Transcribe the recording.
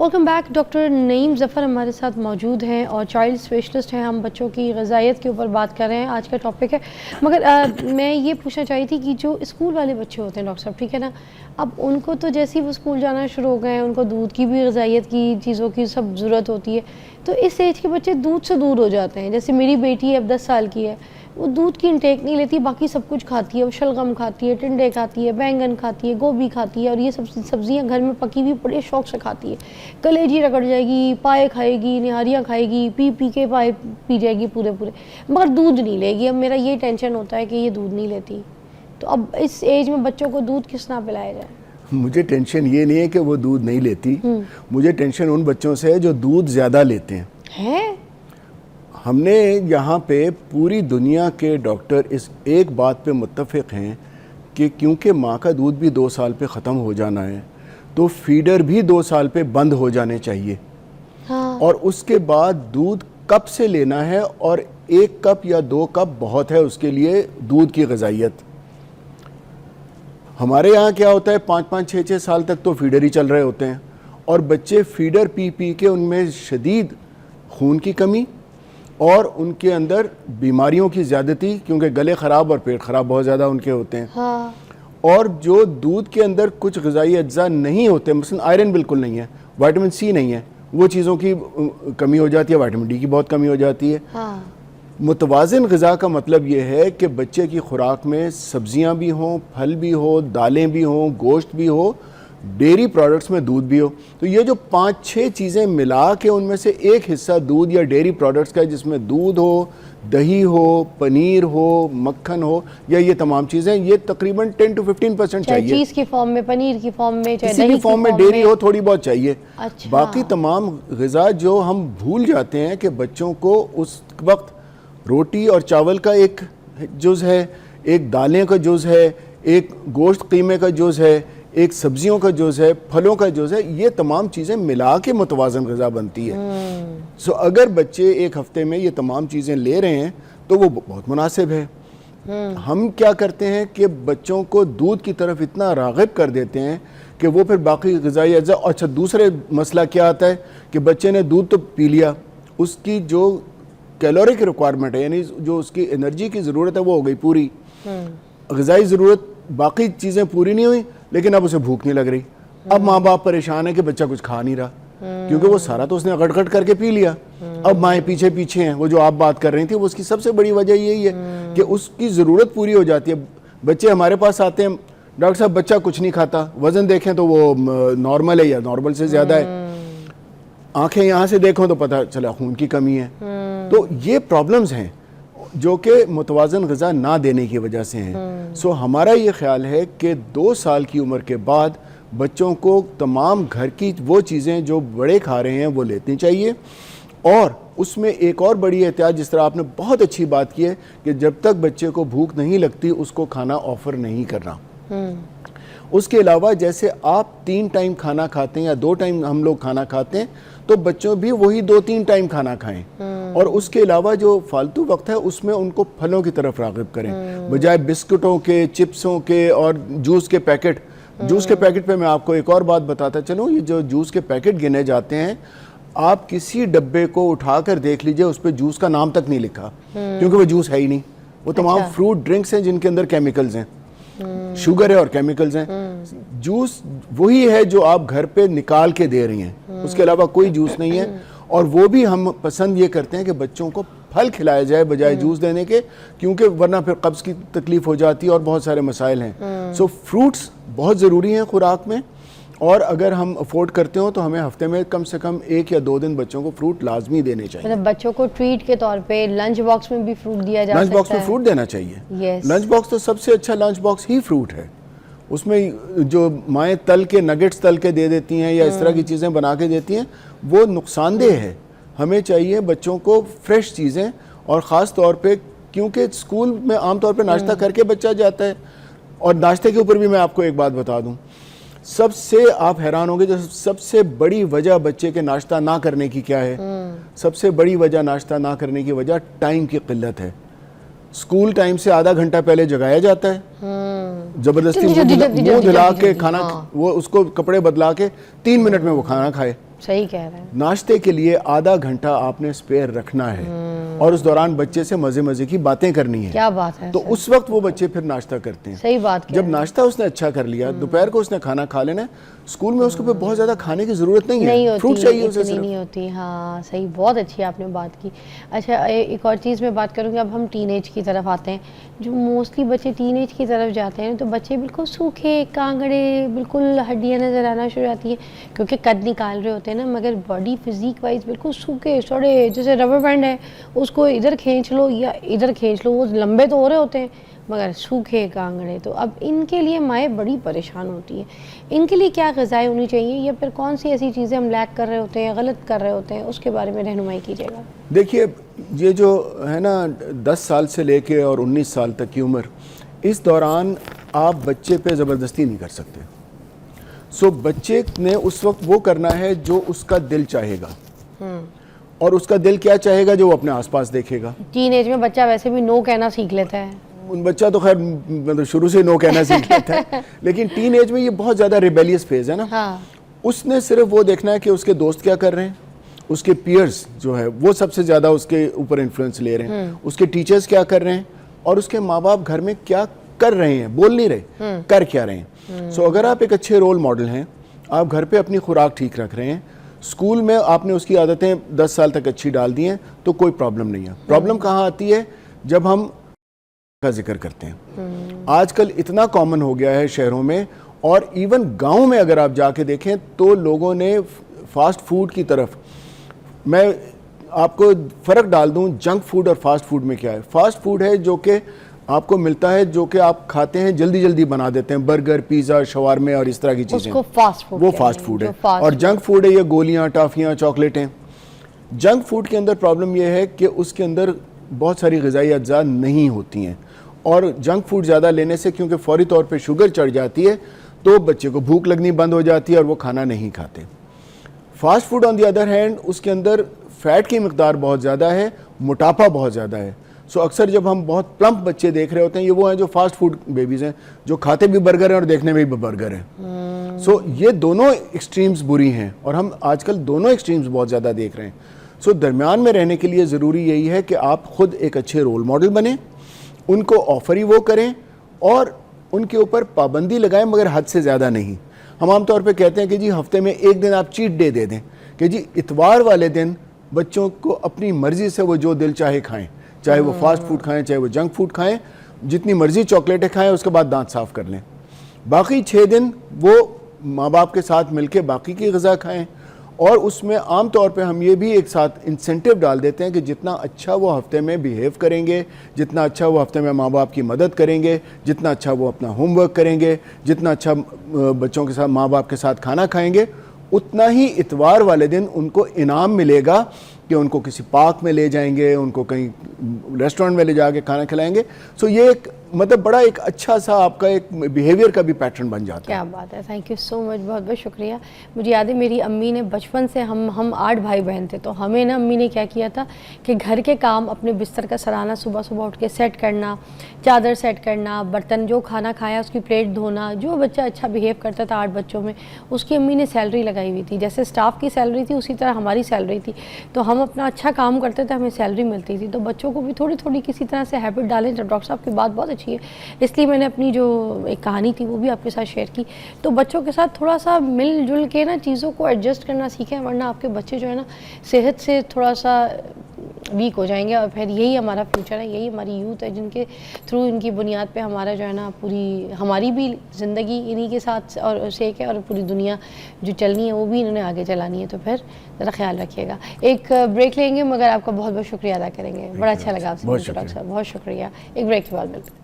Welcome back. Doctor نعیم ظفر ہمارے ساتھ موجود ہیں اور چائلڈ اسپیشلسٹ ہیں. ہم بچوں کی غذائیت کے اوپر بات کر رہے ہیں, آج کا ٹاپک ہے. مگر میں یہ پوچھنا چاہی تھی کہ جو اسکول والے بچے ہوتے ہیں ڈاکٹر صاحب, ٹھیک ہے نا, اب ان کو تو جیسے ہی وہ اسکول جانا شروع ہو گئے ہیں, ان کو دودھ کی بھی غذائیت کی چیزوں کی سب ضرورت ہوتی ہے, تو اس ایج کے بچے دودھ سے دور ہو جاتے ہیں. جیسے میری بیٹی اب 10 سال کی ہے, وہ دودھ کی انٹیک نہیں لیتی, باقی سب کچھ کھاتی ہے. وہ شلغم کھاتی ہے, ٹنڈے کھاتی ہے, بینگن کھاتی ہے, گوبھی کھاتی ہے, اور یہ سب سبزیاں گھر میں پکی ہوئی بڑے شوق سے کھاتی ہے. کلیجی رگڑ جائے گی, پائے کھائے گی, نہاریاں کھائے گی, پی کے پائے پی جائے گی پورے, مگر دودھ نہیں لے گی. اب میرا یہ ٹینشن ہوتا ہے کہ یہ دودھ نہیں لیتی, تو اب اس ایج میں بچوں کو دودھ کس طرح پلایا جائے؟ مجھے ٹینشن یہ نہیں ہے کہ وہ دودھ نہیں لیتی, مجھے ٹینشن ان بچوں سے ہے جو دودھ زیادہ لیتے ہیں. ہم نے یہاں پہ پوری دنیا کے ڈاکٹر اس ایک بات پہ متفق ہیں کہ کیونکہ ماں کا دودھ بھی 2 سال پہ ختم ہو جانا ہے, تو فیڈر بھی 2 سال پہ بند ہو جانے چاہیے. اور اس کے بعد دودھ کپ سے لینا ہے, اور 1 کپ یا 2 کپ بہت ہے اس کے لیے دودھ کی غذائیت. ہمارے یہاں کیا ہوتا ہے, 5-5, 6-6 سال تک تو فیڈر ہی چل رہے ہوتے ہیں, اور بچے فیڈر پی پی کے ان میں شدید خون کی کمی اور ان کے اندر بیماریوں کی زیادتی, کیونکہ گلے خراب اور پیٹ خراب بہت زیادہ ان کے ہوتے ہیں. اور جو دودھ کے اندر کچھ غذائی اجزاء نہیں ہوتے, مثلا آئرن بالکل نہیں ہے, وائٹامن سی نہیں ہے, وہ چیزوں کی کمی ہو جاتی ہے, وائٹامن ڈی کی بہت کمی ہو جاتی ہے. متوازن غذا کا مطلب یہ ہے کہ بچے کی خوراک میں سبزیاں بھی ہوں, پھل بھی ہو, دالیں بھی ہوں, گوشت بھی ہو, ڈیری پروڈکٹس میں دودھ بھی ہو. تو یہ جو 5-6 چیزیں ملا کے ان میں سے ایک حصہ دودھ یا ڈیری پروڈکٹس کا ہے, جس میں دودھ ہو, دہی ہو, پنیر ہو, مکھن ہو, یا یہ تمام چیزیں, یہ تقریباً 10 to 15% چاہیے. چیز کی فارم میں, پنیر کی فارم میں, کسی بھی فارم میں, ڈیری ہو تھوڑی بہت چاہیے. باقی تمام غذا جو ہم بھول جاتے ہیں کہ بچوں کو اس وقت روٹی اور چاول کا ایک جز ہے, ایک دالیں کا جز ہے, ایک گوشت قیمے کا جز ہے, ایک سبزیوں کا جز ہے, پھلوں کا جز ہے, یہ تمام چیزیں ملا کے متوازن غذا بنتی ہے. سو اگر بچے ایک ہفتے میں یہ تمام چیزیں لے رہے ہیں تو وہ بہت مناسب ہے. ہم کیا کرتے ہیں کہ بچوں کو دودھ کی طرف اتنا راغب کر دیتے ہیں کہ وہ پھر باقی غذائی اجزاء. اچھا, دوسرے مسئلہ کیا آتا ہے کہ بچے نے دودھ تو پی لیا, اس کی جو کیلوری کی ریکوائرمنٹ ہے, یعنی جو اس کی انرجی کی ضرورت ہے وہ ہو گئی پوری, غذائی ضرورت باقی چیزیں پوری نہیں ہوئی, لیکن اب اسے بھوک نہیں لگ رہی. اب ماں باپ پریشان ہے کہ بچہ کچھ کھا نہیں رہا, کیونکہ وہ سارا تو اس نے غٹ غٹ کر کے پی لیا. اب مائیں پیچھے پیچھے ہیں. وہ جو آپ بات کر رہی تھی, وہ اس کی سب سے بڑی وجہ یہی ہے کہ اس کی ضرورت پوری ہو جاتی ہے. بچے ہمارے پاس آتے ہیں, ڈاکٹر صاحب بچہ کچھ نہیں کھاتا, وزن دیکھیں تو وہ نارمل ہے یا نارمل سے زیادہ ہے, آنکھیں یہاں سے دیکھو تو پتہ چلا خون کی کمی ہے. تو یہ پرابلمز ہیں جو کہ متوازن غذا نہ دینے کی وجہ سے ہیں. سو ہمارا یہ خیال ہے کہ 2 سال کی عمر کے بعد بچوں کو تمام گھر کی وہ چیزیں جو بڑے کھا رہے ہیں وہ لیتی چاہیے. اور اس میں ایک اور بڑی احتیاط, جس طرح آپ نے بہت اچھی بات کی ہے کہ جب تک بچے کو بھوک نہیں لگتی اس کو کھانا آفر نہیں کرنا. اس کے علاوہ جیسے آپ 3 ٹائم کھانا کھاتے ہیں یا 2 ٹائم ہم لوگ کھانا کھاتے ہیں, تو بچوں بھی وہی 2-3 ٹائم کھانا کھائیں. اور اس کے علاوہ جو فالتو وقت ہے اس میں ان کو پھلوں کی طرف راغب کریں, بجائے بسکٹوں کے, چپسوں کے اور جوس کے پیکٹ. جوس کے پیکٹ پہ میں آپ کو ایک اور بات بتاتا چلوں, یہ جو جوس کے پیکٹ گنے جاتے ہیں, آپ کسی ڈبے کو اٹھا کر دیکھ لیجئے, اس پہ جوس کا نام تک نہیں لکھا, کیونکہ وہ جوس ہے ہی نہیں. وہ تمام فروٹ ڈرنکس ہیں جن کے اندر کیمیکلز ہیں, شوگر ہے اور کیمیکلز ہیں. جوس وہی ہے جو آپ گھر پہ نکال کے دے رہی ہیں, اس کے علاوہ کوئی جوس نہیں ہے. اور وہ بھی ہم پسند یہ کرتے ہیں کہ بچوں کو پھل کھلایا جائے بجائے جوس دینے کے, کیونکہ ورنہ پھر قبض کی تکلیف ہو جاتی ہے اور بہت سارے مسائل ہیں. سو فروٹس بہت ضروری ہیں خوراک میں, اور اگر ہم افورڈ کرتے ہوں تو ہمیں ہفتے میں کم سے کم 1 یا 2 دن بچوں کو فروٹ لازمی دینے چاہیے. مطلب بچوں کو ٹریٹ کے طور پہ لنچ باکس میں بھی فروٹ دیا جا سکتا ہے. لنچ باکس میں فروٹ دینا چاہیے. لنچ باکس تو سب سے اچھا لنچ باکس ہی فروٹ ہے. اس میں جو مائیں تل کے نگٹس تل کے دے دیتی ہیں یا اس طرح کی چیزیں بنا کے دیتی ہیں, وہ نقصان دہ ہے. ہمیں چاہیے بچوں کو فریش چیزیں, اور خاص طور پہ کیونکہ اسکول میں عام طور پہ ناشتہ کر کے بچہ جاتا ہے. اور ناشتے کے اوپر بھی میں آپ کو ایک بات بتا دوں, سب سے آپ حیران ہوں گے, جو سب سے بڑی وجہ بچے کے ناشتہ نہ کرنے کی کیا ہے؟ سب سے بڑی وجہ ناشتہ نہ کرنے کی وجہ ٹائم کی قلت ہے. اسکول ٹائم سے آدھا گھنٹہ پہلے جگایا جاتا ہے, زبردستی منہ دھلا کے کھانا, وہ اس کو کپڑے بدلا کے 3 منٹ میں وہ کھانا کھائے. صحیح کہہ رہے ہیں. ناشتے کے لیے آدھا گھنٹہ آپ نے سپیئر رکھنا ہے اور اس دوران بچے سے مزے مزے کی باتیں کرنی ہے. کیا بات ہے. تو اس وقت وہ بچے پھر ناشتہ کرتے ہیں. صحیح بات. جب ناشتہ اس نے اچھا کر لیا, دوپہر کو اس نے کھانا کھا لینا ہے, اسکول میں اس کو بہت زیادہ کھانے کی ضرورت نہیں ہے, فروٹ چاہیے اسے صرف. نہیں ہوتی. ہاں صحیح, بہت اچھی آپ نے بات کی. اچھا ایک اور چیز میں بات کروں گی, اب ہم ٹین ایج کی طرف آتے ہیں. جو موسٹلی بچے ٹین ایج کی طرف جاتے ہیں تو بچے بالکل سوکھے کانگڑے, بالکل ہڈیاں نظر آنا شروع آتی ہیں کیونکہ قد نکال رہے ہوتے ہیں نا, مگر باڈی فزیک وائز بالکل سوکھے سڑے, جیسے ربر بینڈ ہے اس کو ادھر کھینچ لو یا ادھر کھینچ لو, وہ لمبے تو ہو رہے ہوتے ہیں مگر سوکھے کانگڑے. تو اب ان کے لیے مائیں بڑی پریشان ہوتی ہیں. ان کے لیے کیا غذائیں ہونی چاہیے, یا پھر کون سی ایسی چیزیں ہم لیک کر رہے ہوتے ہیں, غلط کر رہے ہوتے ہیں, اس کے بارے میں رہنمائی کیجیے گا. دیکھیے یہ جو ہے نا 10 سال سے لے کے اور 19 سال تک کی عمر, اس دوران آپ بچے پہ زبردستی نہیں کر سکتے. سو بچے نے اس وقت وہ کرنا ہے جو اس کا دل چاہے گا, اور اس کا دل کیا چاہے گا جو وہ اپنے آس پاس دیکھے گا. ٹین ایج میں بچہ ویسے بھی نو کہنا سیکھ لیتا ہے. بچہ تو خیر مطلب شروع سے نو کہنا سیکھ لیتا ہے, لیکن ٹین ایج میں یہ بہت زیادہ ریبیلیس فیز ہے نا. اس نے صرف وہ دیکھنا ہے کہ اس کے دوست کیا کر رہے ہیں, اس کے پیئرز جو ہے وہ سب سے زیادہ اس کے اوپر انفلوئنس لے رہے ہیں, اس کے ٹیچرز کیا کر رہے ہیں, اور اس کے ماں باپ گھر میں کیا کر رہے ہیں, بول نہیں رہے, کر کیا رہے ہیں. سو اگر آپ ایک اچھے رول ماڈل ہیں, آپ گھر پہ اپنی خوراک ٹھیک رکھ رہے ہیں, اسکول میں آپ نے اس کی عادتیں 10 سال تک اچھی ڈال دی ہیں, تو کوئی پرابلم نہیں ہے. پرابلم کہاں آتی ہے, جب ہم کا ذکر کرتے ہیں. آج کل اتنا کامن ہو گیا ہے شہروں میں, اور ایون گاؤں میں اگر آپ جا کے دیکھیں تو لوگوں نے فاسٹ فوڈ کی طرف, میں آپ کو فرق ڈال دوں جنک فوڈ اور فاسٹ فوڈ میں کیا ہے. فاسٹ فوڈ ہے جو کہ آپ کو ملتا ہے, جو کہ آپ کھاتے ہیں جلدی جلدی بنا دیتے ہیں, برگر, پیزا, شاورمے اور اس طرح کی چیزیں, وہ فاسٹ فوڈ ہے. اور جنک فوڈ ہے یہ گولیاں, ٹافیاں, چاکلیٹیں. جنک فوڈ کے اندر پرابلم یہ ہے کہ اس کے اندر بہت ساری غذائی اجزاء نہیں ہوتی ہیں, اور جنک فوڈ زیادہ لینے سے کیونکہ فوری طور پہ شوگر چڑھ جاتی ہے تو بچے کو بھوک لگنی بند ہو جاتی ہے اور وہ کھانا نہیں کھاتے. Fast food on the other hand, اس کے اندر فیٹ کی مقدار بہت زیادہ ہے, موٹاپا بہت زیادہ ہے. سو اکثر جب ہم بہت پلمپ بچے دیکھ رہے ہوتے ہیں, یہ وہ ہیں جو فاسٹ فوڈ بیبیز ہیں, جو کھاتے بھی برگر ہیں اور دیکھنے میں بھی برگر ہیں. سو یہ دونوں ایکسٹریمز بری ہیں, اور ہم آج کل دونوں ایکسٹریمز بہت زیادہ دیکھ رہے ہیں. سو درمیان میں رہنے کے لیے ضروری یہی ہے کہ آپ خود ایک اچھے رول ماڈل بنیں, ان کو آفر ہی وہ کریں, اور ان کے اوپر پابندی لگائیں, مگر حد سے زیادہ نہیں. ہم عام طور پہ کہتے ہیں کہ جی ہفتے میں ایک دن آپ چیٹ ڈے دے دیں, کہ جی اتوار والے دن بچوں کو اپنی مرضی سے وہ جو دل چاہے کھائیں, چاہے وہ فاسٹ فوڈ کھائیں, چاہے وہ جنک فوڈ کھائیں, جتنی مرضی چاکلیٹیں کھائیں, اس کے بعد دانت صاف کر لیں. باقی 6 دن وہ ماں باپ کے ساتھ مل کے باقی کی غذا کھائیں. اور اس میں عام طور پہ ہم یہ بھی ایک ساتھ انسینٹیو ڈال دیتے ہیں کہ جتنا اچھا وہ ہفتے میں بیہیو کریں گے, جتنا اچھا وہ ہفتے میں ماں باپ کی مدد کریں گے, جتنا اچھا وہ اپنا ہوم ورک کریں گے, جتنا اچھا بچوں کے ساتھ ماں باپ کے ساتھ کھانا کھائیں گے, اتنا ہی اتوار والے دن ان کو انعام ملے گا کہ ان کو کسی پارک میں لے جائیں گے, ان کو کہیں ریسٹورنٹ میں لے جا کے کھانا کھلائیں گے. سو یہ ایک مطلب بڑا ایک اچھا سا آپ کا ایک بیہیویئر کا بھی پیٹرن بن جاتا ہے. کیا بات ہے, تھینک یو سو مچ, بہت بہت شکریہ. مجھے یاد ہے میری امی نے بچپن سے, ہم 8 بھائی بہن تھے, تو ہمیں نا امی نے کیا کیا تھا کہ گھر کے کام اپنے بستر کا سرانا صبح صبح اٹھ کے سیٹ کرنا, چادر سیٹ کرنا, برتن جو کھانا کھایا اس کی پلیٹ دھونا. جو بچہ اچھا بیہیو کرتا تھا 8 بچوں میں, اس کی امی نے سیلری لگائی ہوئی تھی. جیسے اسٹاف کی سیلری تھی اسی طرح ہماری سیلری تھی, تو ہم اپنا اچھا کام کرتے تھے, ہمیں سیلری ملتی تھی. تو بچوں کو بھی تھوڑی تھوڑی کسی طرح سے ہیبٹ ڈالیں. جب ڈاکٹر صاحب کی بات بہت اچھی ہے, اس لیے میں نے اپنی جو ایک کہانی تھی وہ بھی آپ کے ساتھ شیئر کی. تو بچوں کے ساتھ تھوڑا سا مل جل کے نا چیزوں کو ایڈجسٹ کرنا سیکھیں, ورنہ آپ کے بچے جو ہے نا صحت سے تھوڑا سا ویک ہو جائیں گے. اور پھر یہی ہمارا فیوچر ہے, یہی ہماری یوتھ ہے, جن کے تھرو, ان کی بنیاد پہ ہمارا جو ہے نا پوری ہماری بھی زندگی انہی کے ساتھ اور سیک ہے, اور پوری دنیا جو چلنی ہے وہ بھی انہوں نے آگے چلانی ہے. تو پھر ذرا خیال رکھیے گا. ایک بریک لیں گے, مگر آپ کا بہت بہت شکریہ ادا کریں گے. بڑا اچھا لگا آپ سے ڈاکٹر صاحب, بہت شکریہ. ایک بریک کے بعد ملتے ہیں.